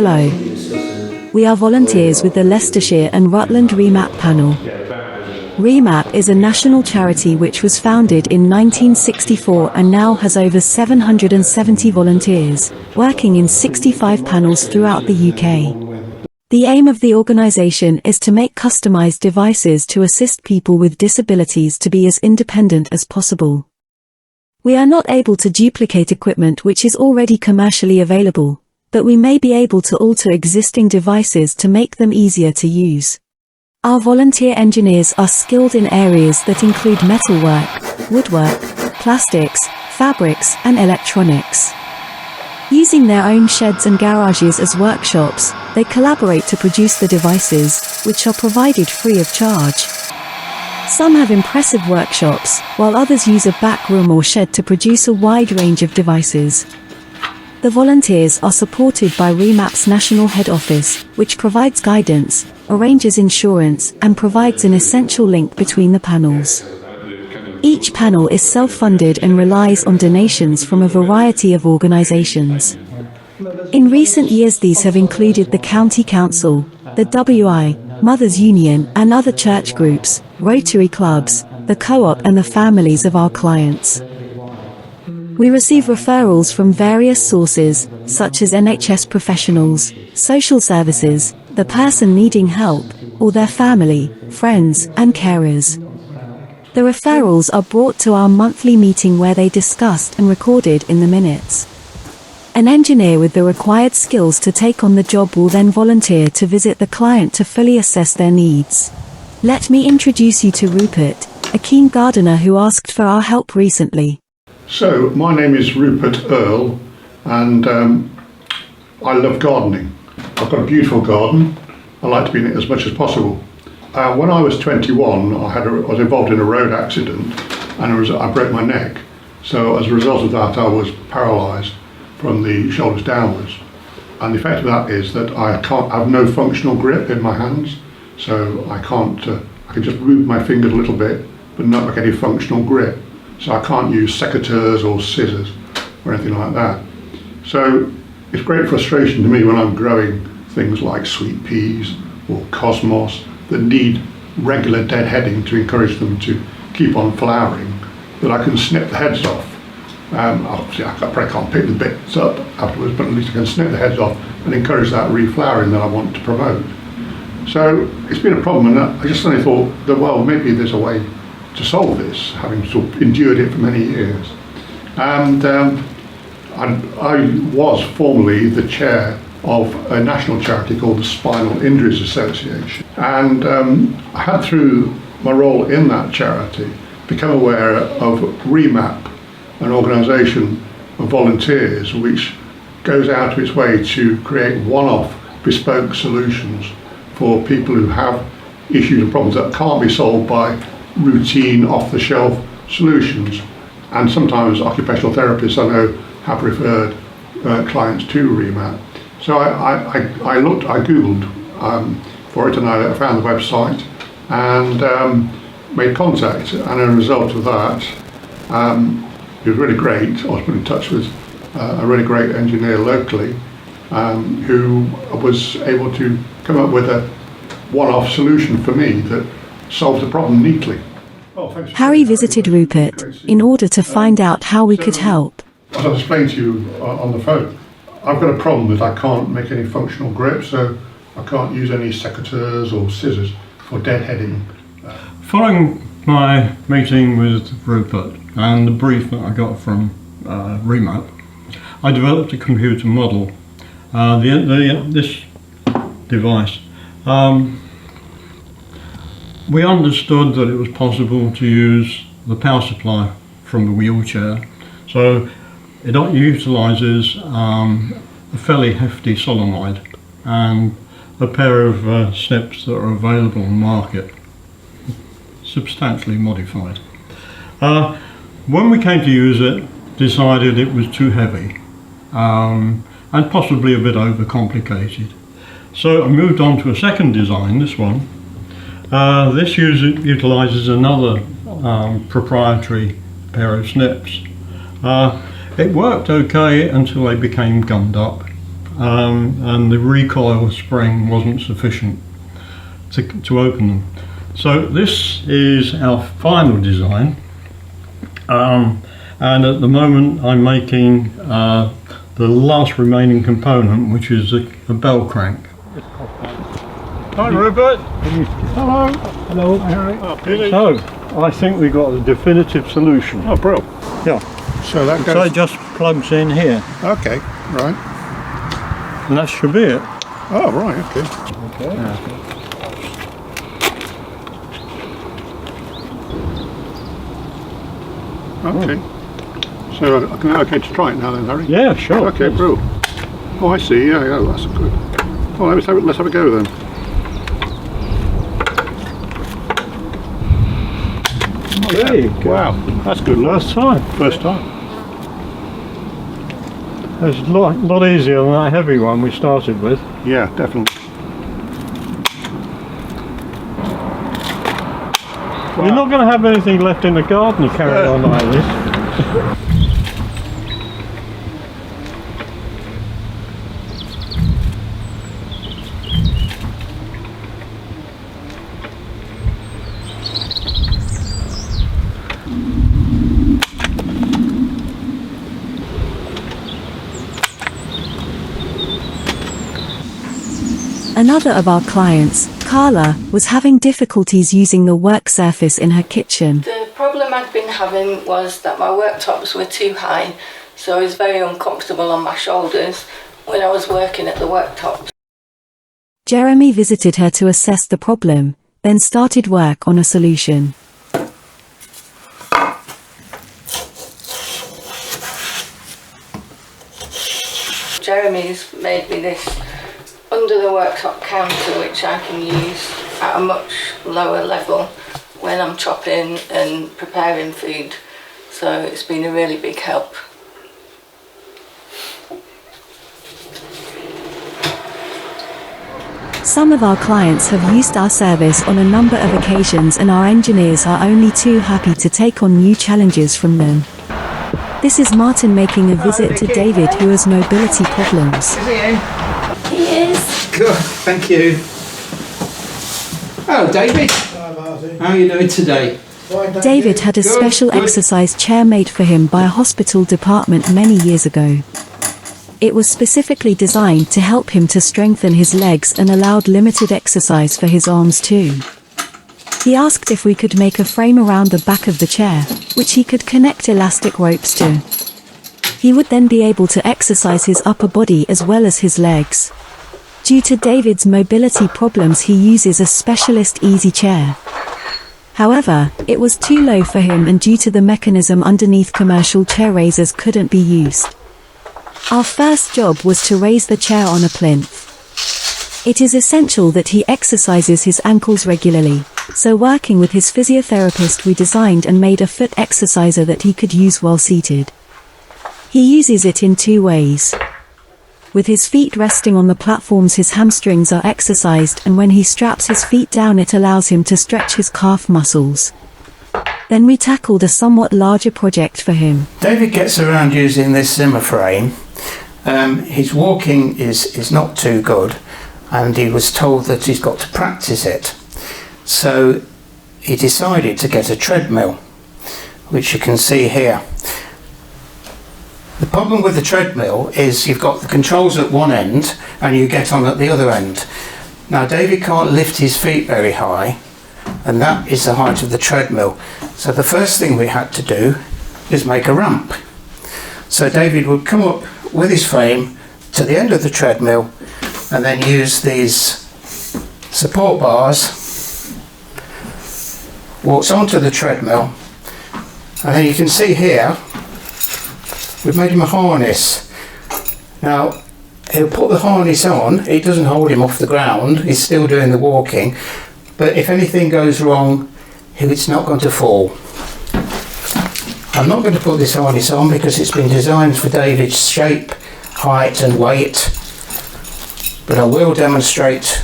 Hello. We are volunteers with the Leicestershire and Rutland Remap panel. Remap is a national charity which was founded in 1964 and now has over 770 volunteers, working in 65 panels throughout the UK. The aim of the organisation is to make customised devices to assist people with disabilities to be as independent as possible. We are not able to duplicate equipment which is already commercially available, but we may be able to alter existing devices to make them easier to use. Our volunteer engineers are skilled in areas that include metalwork, woodwork, plastics, fabrics, and electronics. Using their own sheds and garages as workshops, they collaborate to produce the devices, which are provided free of charge. Some have impressive workshops, while others use a back room or shed to produce a wide range of devices. The volunteers are supported by Remap's national head office, which provides guidance, arranges insurance, and provides an essential link between the panels. Each panel is self-funded and relies on donations from a variety of organisations. In recent years these have included the County Council, the WI, Mothers Union and other church groups, Rotary clubs, the co-op and the families of our clients. We receive referrals from various sources, such as NHS professionals, social services, the person needing help, or their family, friends, and carers. The referrals are brought to our monthly meeting where they discussed and recorded in the minutes. An engineer with the required skills to take on the job will then volunteer to visit the client to fully assess their needs. Let me introduce you to Rupert, a keen gardener who asked for our help recently. So, my name is Rupert Earl, and I love gardening. I've got a beautiful garden. I like to be in it as much as possible. When I was 21, I was involved in a road accident, and I broke my neck. So, as a result of that, I was paralysed from the shoulders downwards. And the effect of that is that I have no functional grip in my hands. So, I can just move my fingers a little bit, but not like any functional grip. So I can't use secateurs or scissors or anything like that. So it's great frustration to me when I'm growing things like sweet peas or cosmos that need regular deadheading to encourage them to keep on flowering, that I can snip the heads off. Obviously I probably can't pick the bits up afterwards, but at least I can snip the heads off and encourage that reflowering that I want to promote. So it's been a problem, and I just suddenly thought that, well, maybe there's a way to solve this, having sort of endured it for many years. And I was formerly the chair of a national charity called the Spinal Injuries Association. And I had, through my role in that charity, become aware of Remap, an organisation of volunteers which goes out of its way to create one-off bespoke solutions for people who have issues and problems that can't be solved by routine off-the-shelf solutions. And sometimes occupational therapists, I know, have referred clients to Remap. So I googled for it, and I found the website and made contact, and as a result of that, it was really great. I was put in touch with a really great engineer locally who was able to come up with a one-off solution for me that solved the problem neatly. Harry visited Rupert in order to find out how we could help. As I explained to you on the phone, I've got a problem that I can't make any functional grip, so I can't use any secateurs or scissors for deadheading. Following my meeting with Rupert and the brief that I got from Remap, I developed a computer model. This device. We understood that it was possible to use the power supply from the wheelchair, so it utilises a fairly hefty solenoid and a pair of snips that are available on the market, substantially modified. When we came to use it, decided it was too heavy and possibly a bit overcomplicated. So I moved on to a second design, this one. This utilises another proprietary pair of snips. It worked okay until they became gummed up, and the recoil spring wasn't sufficient to open them. So this is our final design, and at the moment I'm making the last remaining component, which is a bell crank. Hi Rupert! Hello! Hello! So, I think we got a definitive solution. Oh, bro. Yeah. So that So goes. it just plugs in here, Okay, right. and that should be it. Oh, right. Okay. Okay. Okay. So I can okay to try it now then, Harry. Yeah, sure. Okay, bro. Oh, I see. Yeah, yeah, that's good. Oh, let's have a go then. Oh, There you go. wow, that's good. First time. First time. It's a lot easier than that heavy one we started with. Yeah, definitely. You're not going to have anything left in the garden to carry on like this. Another of our clients, Carla, was having difficulties using the work surface in her kitchen. The problem I'd been having was that my worktops were too high, so I was very uncomfortable on my shoulders when I was working at the worktops. Jeremy visited her to assess the problem, then started work on a solution. Jeremy's made me this under the worktop counter, which I can use at a much lower level when I'm chopping and preparing food, so it's been a really big help. Some of our clients have used our service on a number of occasions, and our engineers are only too happy to take on new challenges from them. This is Martin making a visit to David, who has mobility problems. He is. Good, thank you. Oh, David. Hi, Martin. How are you doing today? David had a special exercise chair made for him by a hospital department many years ago. It was specifically designed to help him to strengthen his legs and allowed limited exercise for his arms too. He asked if we could make a frame around the back of the chair, which he could connect elastic ropes to. He would then be able to exercise his upper body as well as his legs. Due to David's mobility problems, he uses a specialist easy chair. However, it was too low for him, and due to the mechanism underneath, commercial chair raisers couldn't be used. Our first job was to raise the chair on a plinth. It is essential that he exercises his ankles regularly, so working with his physiotherapist, we designed and made a foot exerciser that he could use while seated. He uses it in two ways. With his feet resting on the platforms, his hamstrings are exercised, and when he straps his feet down, it allows him to stretch his calf muscles. Then we tackled a somewhat larger project for him. David gets around using this Zimmer frame. His walking is not too good, and he was told that he's got to practice it. So he decided to get a treadmill, which you can see here. The problem with the treadmill is you've got the controls at one end and you get on at the other end. Now David can't lift his feet very high, and that is the height of the treadmill. So the first thing we had to do is make a ramp. So David would come up with his frame to the end of the treadmill and then use these support bars, walks onto the treadmill, and then you can see here we've made him a harness. Now he'll put the harness on, it doesn't hold him off the ground, he's still doing the walking, but if anything goes wrong, it's not going to fall. I'm not going to put this harness on because it's been designed for David's shape, height and weight, but I will demonstrate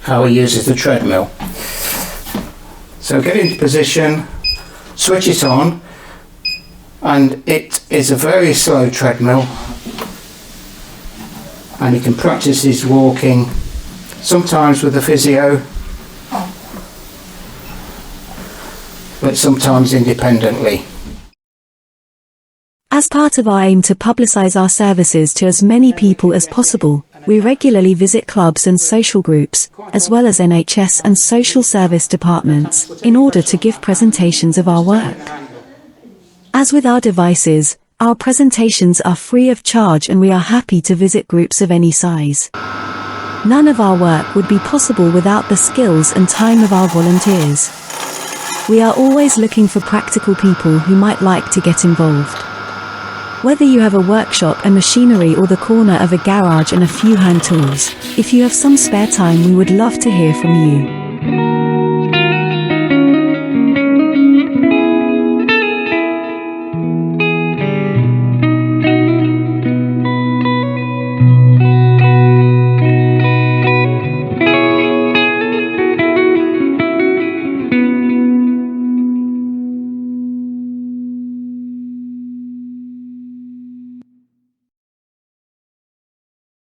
how he uses the treadmill. So get into position, switch it on, and it is a very slow treadmill. and he can practice his walking, sometimes with a physio, but sometimes independently. As part of our aim to publicise our services to as many people as possible, we regularly visit clubs and social groups, as well as NHS and social service departments, in order to give presentations of our work. As with our devices, our presentations are free of charge and we are happy to visit groups of any size. None of our work would be possible without the skills and time of our volunteers. We are always looking for practical people who might like to get involved. Whether you have a workshop and machinery or the corner of a garage and a few hand tools, if you have some spare time, we would love to hear from you.